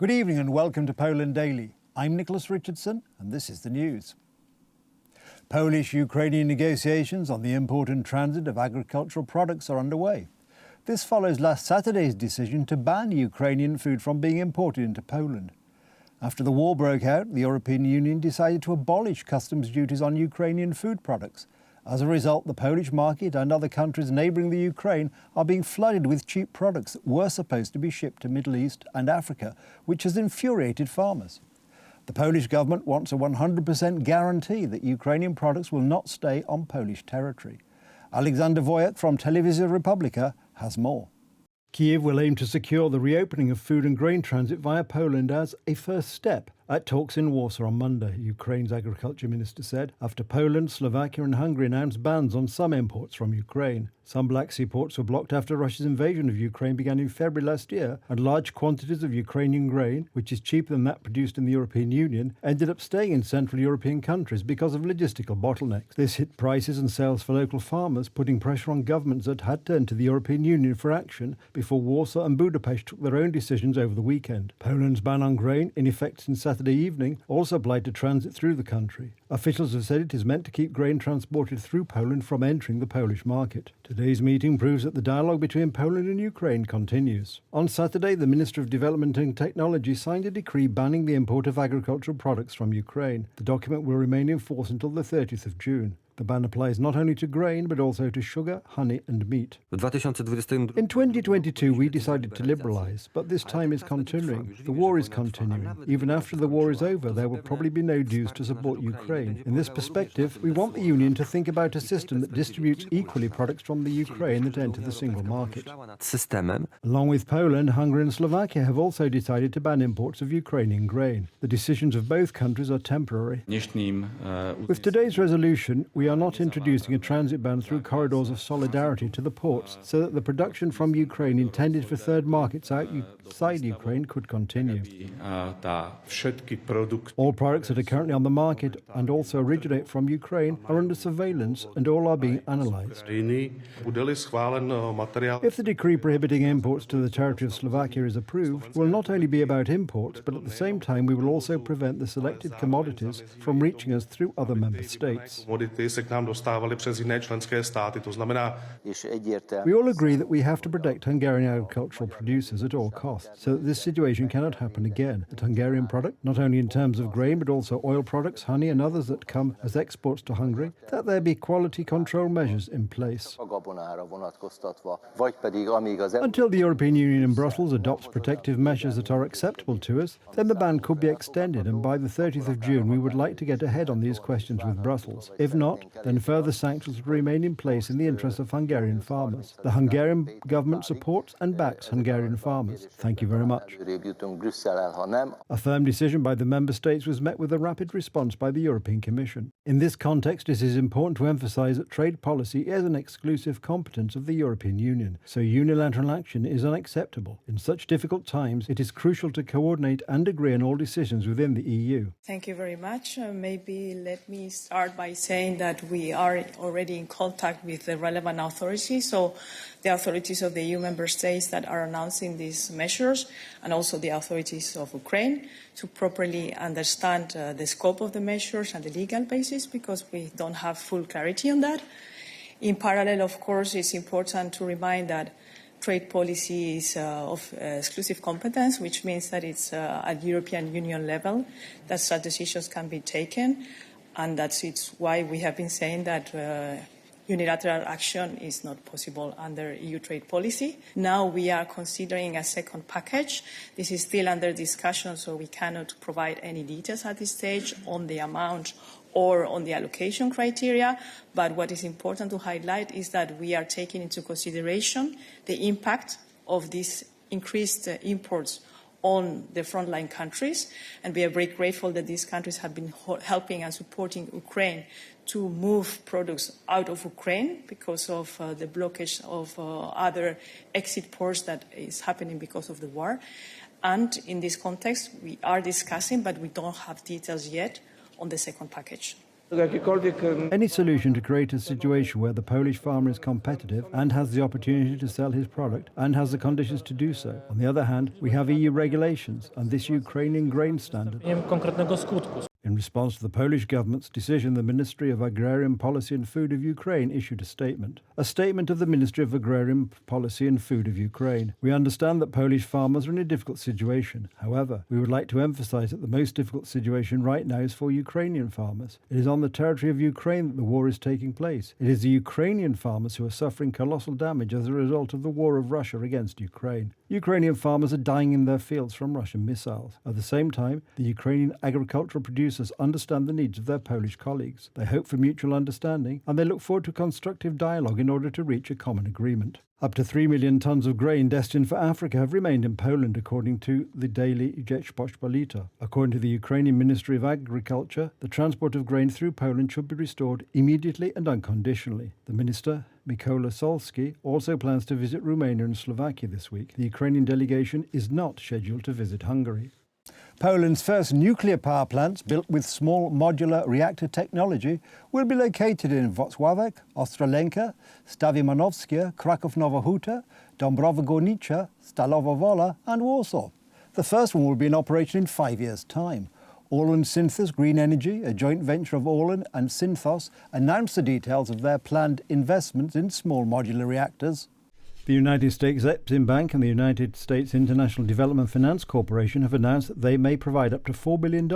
Good evening and welcome to Poland Daily. I'm Nicholas Richardson and this is the news. Polish-Ukrainian negotiations on the import and transit of agricultural products are underway. This follows last Saturday's decision to ban Ukrainian food from being imported into Poland. After the war broke out, the European Union decided to abolish customs duties on Ukrainian food products. As a result, the Polish market and other countries neighbouring the Ukraine are being flooded with cheap products that were supposed to be shipped to Middle East and Africa, which has infuriated farmers. The Polish government wants a 100% guarantee that Ukrainian products will not stay on Polish territory. Alexander Wojak from Telewizja Republika has more. Kyiv will aim to secure the reopening of food and grain transit via Poland as a first step at talks in Warsaw on Monday, Ukraine's agriculture minister said, after Poland, Slovakia and Hungary announced bans on some imports from Ukraine. Some Black Sea ports were blocked after Russia's invasion of Ukraine began in February last year, and large quantities of Ukrainian grain, which is cheaper than that produced in the European Union, ended up staying in Central European countries because of logistical bottlenecks. This hit prices and sales for local farmers, putting pressure on governments that had turned to the European Union for action before Warsaw and Budapest took their own decisions over the weekend. Poland's ban on grain, in effect since Saturday evening, also applied to transit through the country. Officials have said it is meant to keep grain transported through Poland from entering the Polish market. Today's meeting proves that the dialogue between Poland and Ukraine continues. On Saturday, the Minister of Development and Technology signed a decree banning the import of agricultural products from Ukraine. The document will remain in force until the 30th of June. The ban applies not only to grain, but also to sugar, honey and meat. In 2022, we decided to liberalise, but this time is continuing. The war is continuing. Even after the war is over, there will probably be no dues to support Ukraine. In this perspective, we want the Union to think about a system that distributes equally products from the Ukraine that enter the single market. Along with Poland, Hungary and Slovakia have also decided to ban imports of Ukrainian grain. The decisions of both countries are temporary. With today's resolution, we are not introducing a transit ban through corridors of solidarity to the ports so that the production from Ukraine intended for third markets outside Ukraine could continue. All products that are currently on the market and also originate from Ukraine are under surveillance and all are being analysed. If the decree prohibiting imports to the territory of Slovakia is approved, it will not only be about imports, but at the same time we will also prevent the selected commodities from reaching us through other member states. We all agree that we have to protect Hungarian agricultural producers at all costs, so that this situation cannot happen again. That Hungarian product, not only in terms of grain, but also oil products, honey and others that come as exports to Hungary, that there be quality control measures in place. Until the European Union and Brussels adopts protective measures that are acceptable to us, then the ban could be extended, and by the 30th of June we would like to get ahead on these questions with Brussels. If not, then further sanctions will remain in place in the interest of Hungarian farmers. The Hungarian government supports and backs Hungarian farmers. Thank you very much. A firm decision by the member states was met with a rapid response by the European Commission. In this context, it is important to emphasise that trade policy is an exclusive competence of the European Union, so unilateral action is unacceptable. In such difficult times, it is crucial to coordinate and agree on all decisions within the EU. Thank you very much. Maybe let me start by saying that we are already in contact with the relevant authorities, so the authorities of the EU member states that are announcing these measures and also the authorities of Ukraine to properly understand the scope of the measures and the legal basis, because we don't have full clarity on that. In parallel, of course, it's important to remind that trade policy is of exclusive competence, which means that it's at European Union level that such decisions can be taken. And that's why we have been saying that unilateral action is not possible under EU trade policy. Now we are considering a second package. This is still under discussion, so we cannot provide any details at this stage on the amount or on the allocation criteria. But what is important to highlight is that we are taking into consideration the impact of these increased imports on the frontline countries, and we are very grateful that these countries have been helping and supporting Ukraine to move products out of Ukraine because of the blockage of other exit ports that is happening because of the war. And in this context, we are discussing, but we don't have details yet on the second package. Any solution to create a situation where the Polish farmer is competitive and has the opportunity to sell his product and has the conditions to do so. On the other hand, we have EU regulations and this Ukrainian grain standard. In response to the Polish government's decision, the Ministry of Agrarian Policy and Food of Ukraine issued a statement. A statement of the Ministry of Agrarian Policy and Food of Ukraine. We understand that Polish farmers are in a difficult situation. However, we would like to emphasize that the most difficult situation right now is for Ukrainian farmers. It is on the territory of Ukraine that the war is taking place. It is the Ukrainian farmers who are suffering colossal damage as a result of the war of Russia against Ukraine. Ukrainian farmers are dying in their fields from Russian missiles. At the same time, the Ukrainian agricultural producers understand the needs of their Polish colleagues. They hope for mutual understanding and they look forward to constructive dialogue in order to reach a common agreement. Up to 3 million tons of grain destined for Africa have remained in Poland, according to the daily Rzeczpospolita. According to the Ukrainian Ministry of Agriculture, the transport of grain through Poland should be restored immediately and unconditionally. The minister, Mykola Solski, also plans to visit Romania and Slovakia this week. The Ukrainian delegation is not scheduled to visit Hungary. Poland's first nuclear power plants, built with small modular reactor technology, will be located in Włocławek, Ostrołęka, Stawy Manowskie, Kraków-Nowa Huta, Dąbrowa Górnicza, Stalowa Wola and Warsaw. The first one will be in operation in 5 years' time. Orlen Synthos Green Energy, a joint venture of Orlen and Synthos, announced the details of their planned investments in small modular reactors. The United States Exim Bank and the United States International Development Finance Corporation have announced that they may provide up to $4 billion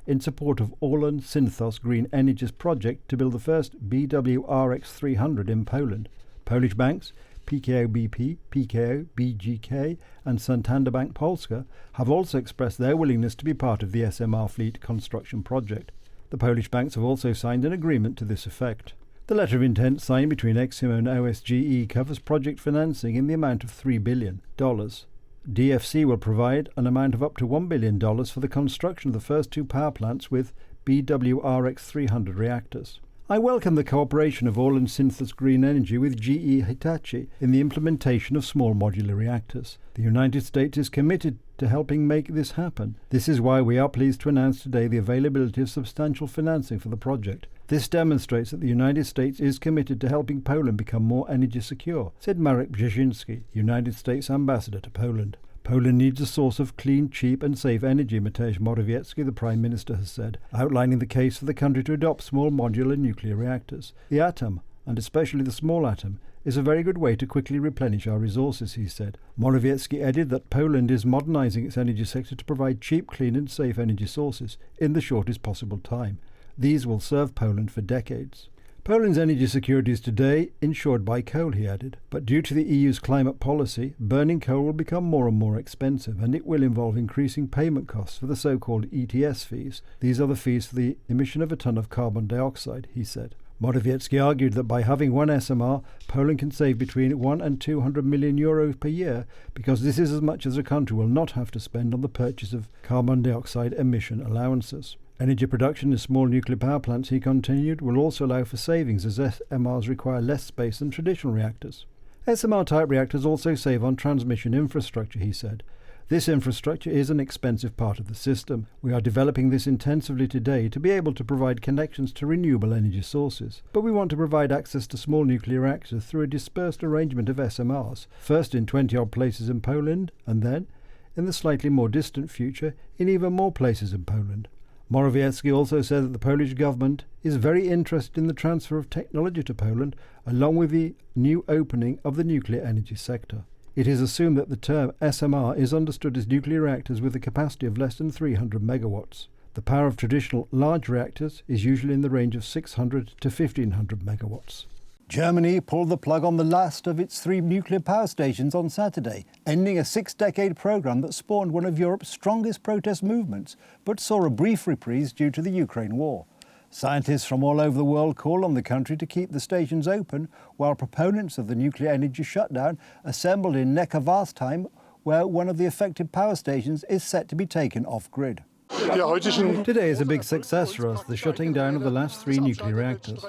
in support of Orlen Synthos Green Energy's project to build the first BWRX-300 in Poland. Polish banks PKO BP, PKO, BGK and Santander Bank Polska have also expressed their willingness to be part of the SMR fleet construction project. The Polish banks have also signed an agreement to this effect. The letter of intent signed between Exim and OSGE covers project financing in the amount of $3 billion. DFC will provide an amount of up to $1 billion for the construction of the first two power plants with BWRX-300 reactors. I welcome the cooperation of Orlen Synthos Green Energy with GE Hitachi in the implementation of small modular reactors. The United States is committed to helping make this happen. This is why we are pleased to announce today the availability of substantial financing for the project. This demonstrates that the United States is committed to helping Poland become more energy secure, said Marek Brzezinski, United States Ambassador to Poland. Poland needs a source of clean, cheap and safe energy, Mateusz Morawiecki, the Prime Minister, has said, outlining the case for the country to adopt small modular nuclear reactors. The atom, and especially the small atom, is a very good way to quickly replenish our resources, he said. Morawiecki added that Poland is modernising its energy sector to provide cheap, clean and safe energy sources in the shortest possible time. These will serve Poland for decades. Poland's energy security is today ensured by coal, he added, but due to the EU's climate policy, burning coal will become more and more expensive and it will involve increasing payment costs for the so-called ETS fees. These are the fees for the emission of a ton of carbon dioxide, he said. Morawiecki argued that by having one SMR, Poland can save between 1 and 200 million euros per year because this is as much as a country will not have to spend on the purchase of carbon dioxide emission allowances. Energy production in small nuclear power plants, he continued, will also allow for savings as SMRs require less space than traditional reactors. SMR-type reactors also save on transmission infrastructure, he said. This infrastructure is an expensive part of the system. We are developing this intensively today to be able to provide connections to renewable energy sources. But we want to provide access to small nuclear reactors through a dispersed arrangement of SMRs, first in 20-odd places in Poland, and then, in the slightly more distant future, in even more places in Poland. Morawiecki also said that the Polish government is very interested in the transfer of technology to Poland, along with the new opening of the nuclear energy sector. It is assumed that the term SMR is understood as nuclear reactors with a capacity of less than 300 megawatts. The power of traditional large reactors is usually in the range of 600 to 1500 megawatts. Germany pulled the plug on the last of its 3 nuclear power stations on Saturday, ending a 6-decade programme that spawned one of Europe's strongest protest movements, but saw a brief reprise due to the Ukraine war. Scientists from all over the world call on the country to keep the stations open, while proponents of the nuclear energy shutdown assembled in Neckarwestheim, where one of the affected power stations is set to be taken off-grid. Today is a big success for us, the shutting down of the last 3 nuclear reactors.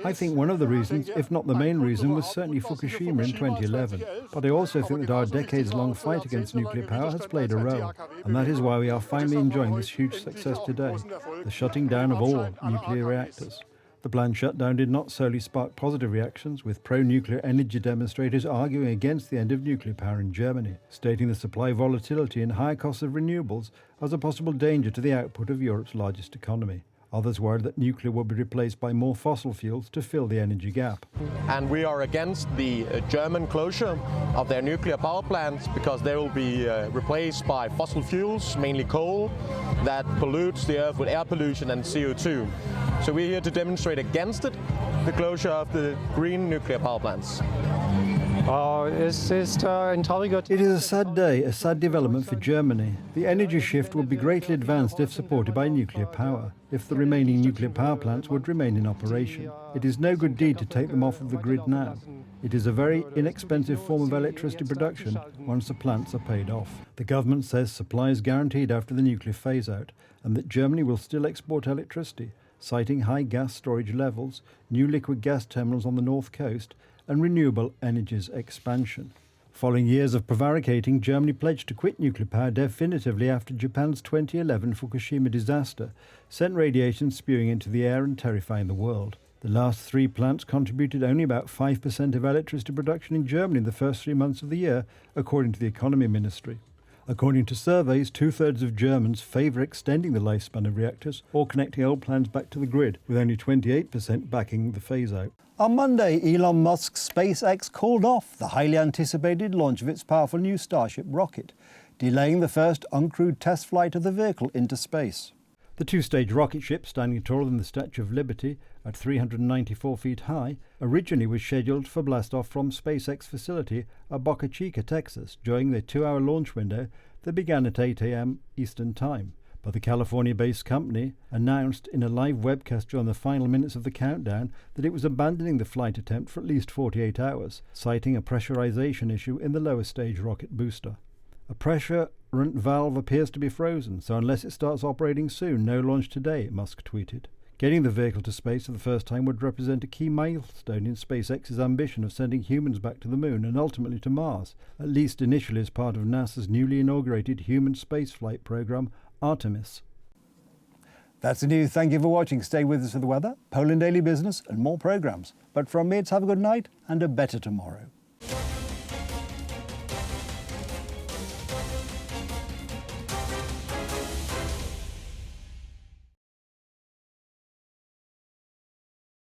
I think one of the reasons, if not the main reason, was certainly Fukushima in 2011. But I also think that our decades-long fight against nuclear power has played a role. And that is why we are finally enjoying this huge success today, the shutting down of all nuclear reactors. The planned shutdown did not solely spark positive reactions, with pro-nuclear energy demonstrators arguing against the end of nuclear power in Germany, stating the supply volatility and high costs of renewables as a possible danger to the output of Europe's largest economy. Others worried that nuclear will be replaced by more fossil fuels to fill the energy gap. And we are against the German closure of their nuclear power plants because they will be replaced by fossil fuels, mainly coal, that pollutes the earth with air pollution and CO2. So we're here to demonstrate against it, the closure of the green nuclear power plants. It is a sad day, a sad development for Germany. The energy shift would be greatly advanced if supported by nuclear power, if the remaining nuclear power plants would remain in operation. It is no good deed to take them off of the grid now. It is a very inexpensive form of electricity production once the plants are paid off. The government says supply is guaranteed after the nuclear phase-out and that Germany will still export electricity, citing high gas storage levels, new liquid gas terminals on the north coast and renewable energies expansion. Following years of prevaricating, Germany pledged to quit nuclear power definitively after Japan's 2011 Fukushima disaster sent radiation spewing into the air and terrifying the world. The last 3 plants contributed only about 5% of electricity production in Germany in the first 3 months of the year, according to the Economy Ministry. According to surveys, 2/3 of Germans favour extending the lifespan of reactors or connecting old plants back to the grid, with only 28% backing the phase-out. On Monday, Elon Musk's SpaceX called off the highly anticipated launch of its powerful new Starship rocket, delaying the first uncrewed test flight of the vehicle into space. The 2-stage rocket ship, standing taller than the Statue of Liberty at 394 feet high, originally was scheduled for blastoff from SpaceX facility at Boca Chica, Texas, during the 2-hour launch window that began at 8 a.m. Eastern Time. But the California-based company announced in a live webcast during the final minutes of the countdown that it was abandoning the flight attempt for at least 48 hours, citing a pressurization issue in the lower stage rocket booster. A pressure valve appears to be frozen, so unless it starts operating soon, no launch today, Musk tweeted. Getting the vehicle to space for the first time would represent a key milestone in SpaceX's ambition of sending humans back to the moon and ultimately to Mars, at least initially as part of NASA's newly inaugurated human spaceflight program, Artemis. That's the news. Thank you for watching. Stay with us for the weather, Poland Daily Business and more programmes. But from me, it's have a good night and a better tomorrow.